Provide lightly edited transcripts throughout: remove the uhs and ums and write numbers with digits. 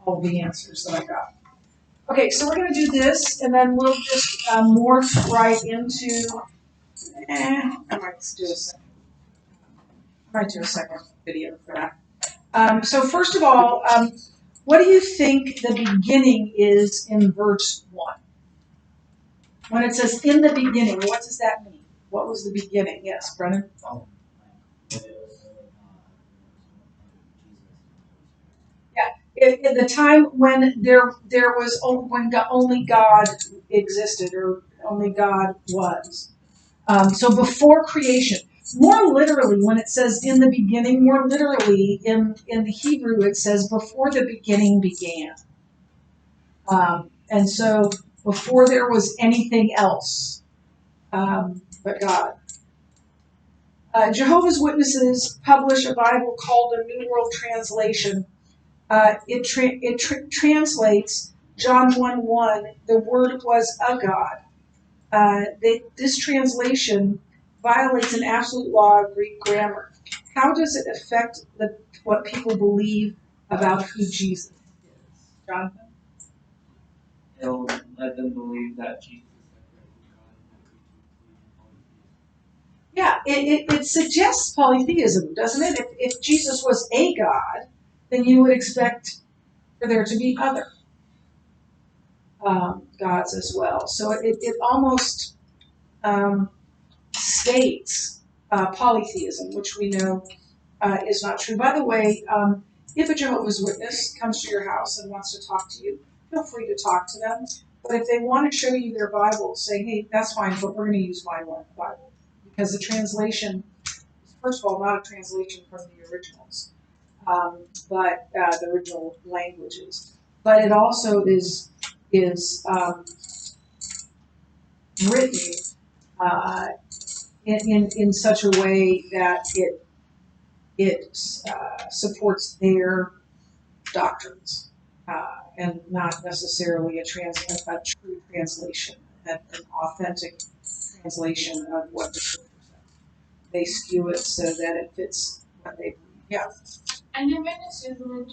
all the answers that I got. Okay, so we're going to do this, and then we'll just morph right into. I might do a second video for that. So first of all, what do you think the beginning is in verse 1? When it says in the beginning, what does that mean? What was the beginning? Yes, Brennan? In the time when there was when only God existed, or only God was. So before creation. More literally, when it says in the beginning, more literally in the Hebrew it says before the beginning began. And so before there was anything else but God. Jehovah's Witnesses publish a Bible called a New World Translation. It translates John 1:1, the Word was a God. This translation violates an absolute law of Greek grammar. How does it affect what people believe about who Jesus is? Jonathan? It'll let them believe that Jesus is Yeah, it suggests polytheism, doesn't it? If Jesus was a God, then you would expect for there to be other gods as well. So it almost states polytheism, which we know is not true. By the way, if a Jehovah's Witness comes to your house and wants to talk to you, feel free to talk to them. But if they want to show you their Bible, say, hey, that's fine, but we're going to use my Bible. Because the translation is, first of all, not a translation from the originals, but the original languages. But it also is written in such a way that it supports their doctrines and not necessarily a true translation, an authentic translation of what the scripture says. They skew it so that it fits what they believe. Yeah. And you're witnesses with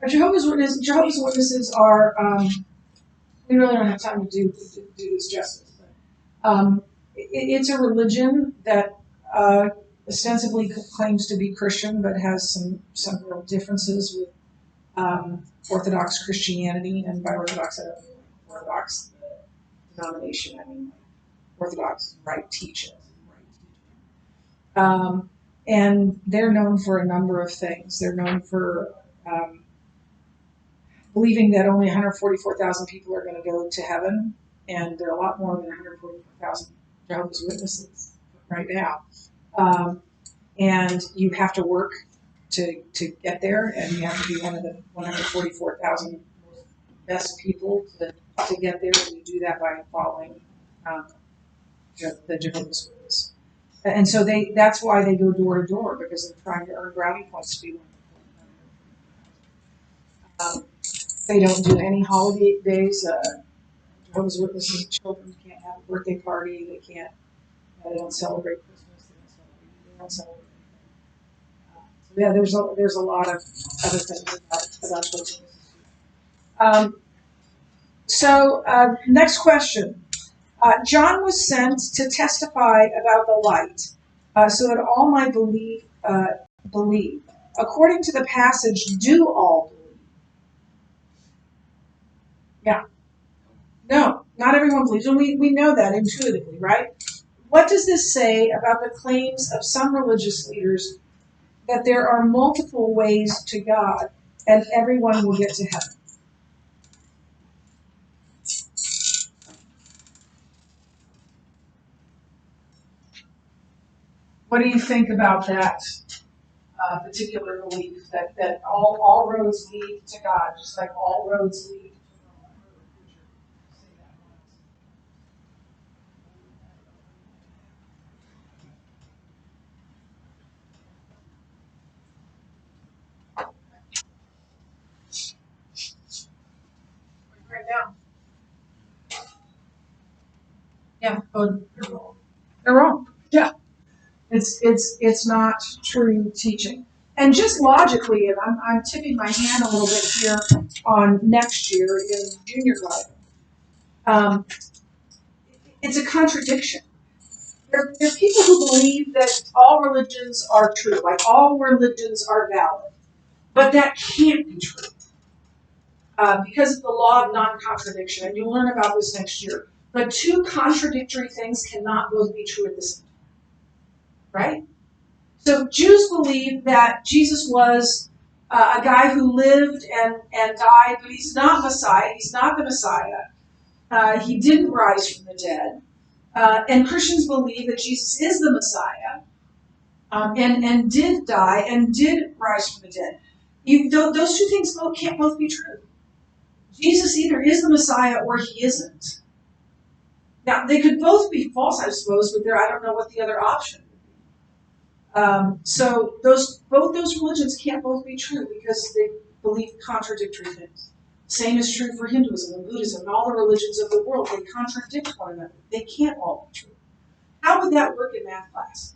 Jehovah's Witnesses are. We really don't have time to do this justice. But, it's a religion that ostensibly claims to be Christian, but has some real differences with Orthodox Christianity. And by Orthodox, I don't mean Orthodox denomination. I mean Orthodox right teaching. And they're known for a number of things. They're known for believing that only 144,000 people are going to go to heaven, and there are a lot more than 144,000 Jehovah's Witnesses right now. And you have to work to get there, and you have to be one of the 144,000 best people to get there, and you do that by following the Jehovah's Witness. And so that's why they go door to door, because they're trying to earn brownie points to be one. They don't do any holiday days. Jehovah's Witnesses children can't have a birthday party. They can't. They don't celebrate Christmas. They don't celebrate. So yeah, there's a lot of other things about Jehovah's Witnesses. Next question. John was sent to testify about the light, so that all might believe. According to the passage, do all believe? Yeah. No, not everyone believes, and we know that intuitively, right? What does this say about the claims of some religious leaders that there are multiple ways to God and everyone will get to heaven? What do you think about that particular belief that all roads lead to God, just like all roads lead to right now? Yeah, they're wrong. Yeah, it's not true teaching. And just logically, and I'm tipping my hand a little bit here on next year in junior Bible, it's a contradiction. There are people who believe that all religions are true, like all religions are valid. But that can't be true because of the law of non-contradiction, and you'll learn about this next year. But two contradictory things cannot both be true at the same time, right? So Jews believe that Jesus was a guy who lived and died, but he's not Messiah. He's not the Messiah. He didn't rise from the dead. And Christians believe that Jesus is the Messiah and did die and did rise from the dead. Those two things can't both be true. Jesus either is the Messiah or he isn't. Now, they could both be false, I suppose, but I don't know what the other option would be. So both those religions can't both be true because they believe contradictory things. Same is true for Hinduism and Buddhism and all the religions of the world. They contradict one another. They can't all be true. How would that work in math class?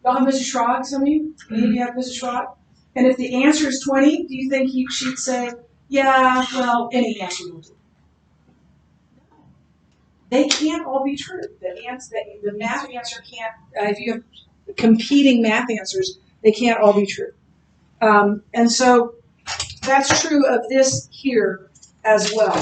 Y'all have Mrs. Schrag, some of you? Any of you have Mrs. Schrag? And if the answer is 20, do you think she'd say, yeah, well, any answer will do? They can't all be true. The math answer can't, if you have competing math answers, they can't all be true. And so that's true of this here as well.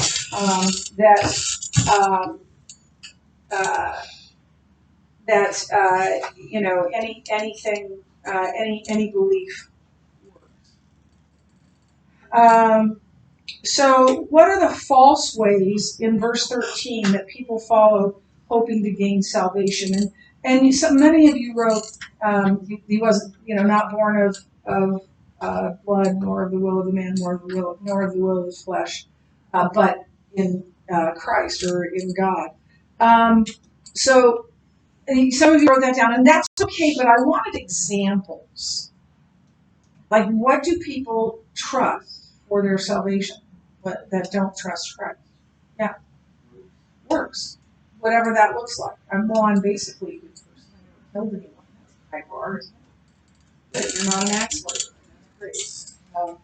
Any belief. So what are the false ways in verse 13that people follow hoping to gain salvation? And many of you wrote he wasn't not born of blood, nor of the will of the man, nor of the will of the flesh, but in Christ or in God. So some of you wrote that down, and that's okay. But I wanted examples. Like, what do people trust for their salvation, but that don't trust Christ? Yeah, works, whatever that looks like. I'm basically a good person. I never killed anyone. That's a high bar. But you're not an axe murderer. That's great.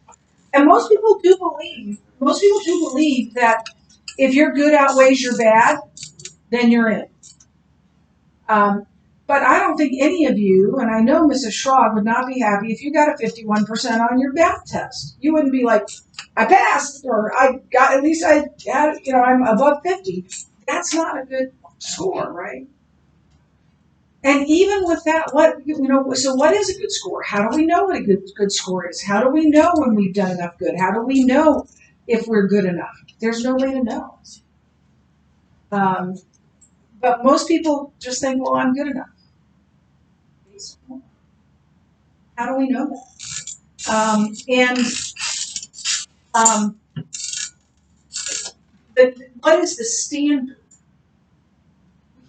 And most people do believe that if your good outweighs your bad, then you're in. But I don't think any of you, and I know Mrs. Schrag would not be happy if you got a 51% on your math test. You wouldn't be like, I passed, or I'm above 50. That's not a good score, right? And even with that, so what is a good score? How do we know what a good score is? How do we know when we've done enough good? How do we know if we're good enough? There's no way to know. But most people just think, well, I'm good enough. How do we know that? What is the standard?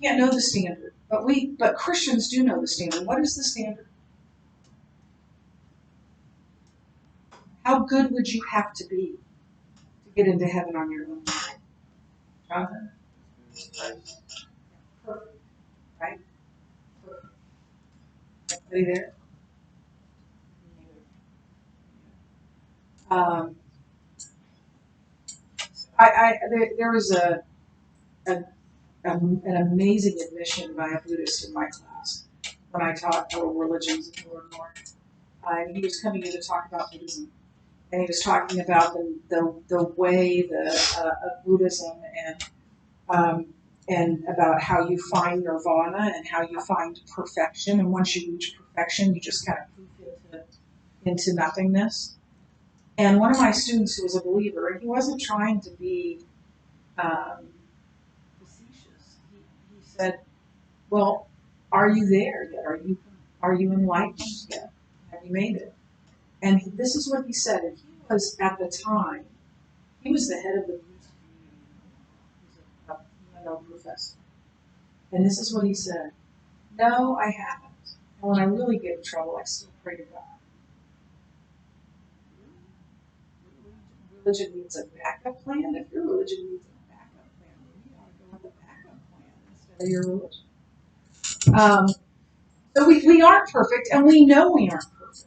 We can't know the standard, but Christians do know the standard. What is the standard? How good would you have to be to get into heaven on your own? Jonathan? Perfect. Right? Perfect. Everybody there? There was an amazing admission by a Buddhist in my class when I taught religions more and more. And he was coming in to talk about Buddhism. And he was talking about the way of Buddhism and about how you find nirvana and how you find perfection. And once you reach perfection, you just kind of poof into nothingness. And one of my students who was a believer, and he wasn't trying to be facetious. He said, "Well, are you there yet? Are you enlightened yet? Have you made it?" And this is what he said. And he was at the time, he was the head of the Buddhist community. He was a professor. And this is what he said: "No, I haven't. And when I really get in trouble, I still pray to God." Religion needs a backup plan. If your religion needs a backup plan, then you ought to go with the backup plan instead of your religion. So we aren't perfect, and we know we aren't perfect.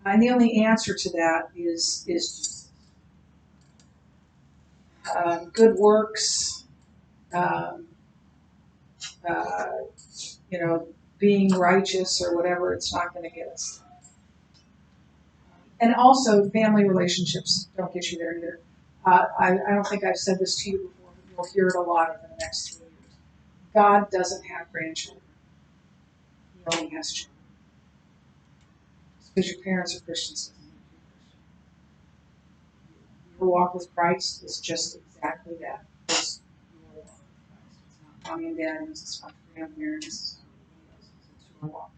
And the only answer to that is Jesus. Good works, um, uh, being righteous or whatever, it's not going to get us. And also, family relationships don't get you there either. I don't think I've said this to you before, but you'll hear it a lot over the next 3 years. God doesn't have grandchildren. He only has children. Just because your parents are Christians doesn't make you Christian. Your walk with Christ is just exactly that. It's your walk with Christ. It's not mommy and daddy's, it's not grandparents, it's not anybody else's. It's your walk with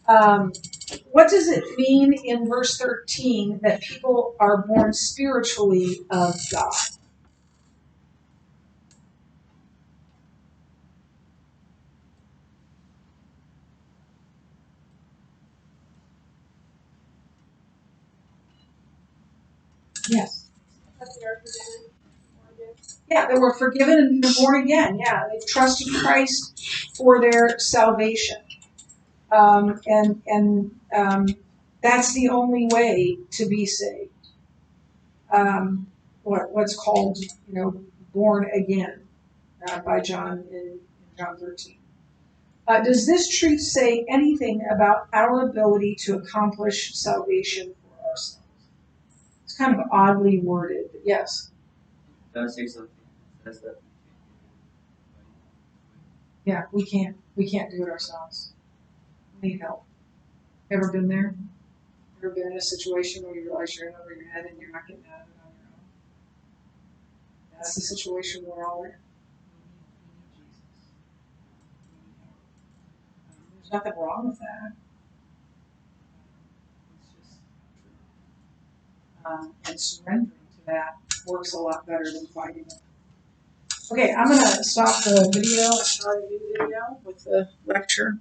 Christ. What does it mean in verse 13 that people are born spiritually of God? Yes. Yeah, they were forgiven and been born again. Yeah, they trusted Christ for their salvation. That's the only way to be saved. What's called, born again by John in John 13. Does this truth say anything about our ability to accomplish salvation for ourselves? It's kind of oddly worded, but yes. Can I say something? It says that Yeah, we can't do it ourselves. We need help. Ever been there? Ever been in a situation where you realize you're in over your head and you're not getting out of it on your own? That's the situation we're all in. We need Jesus. There's nothing wrong with that. It's just and surrendering to that works a lot better than fighting it. Okay, I'm going to stop the video and start a new video with the lecture.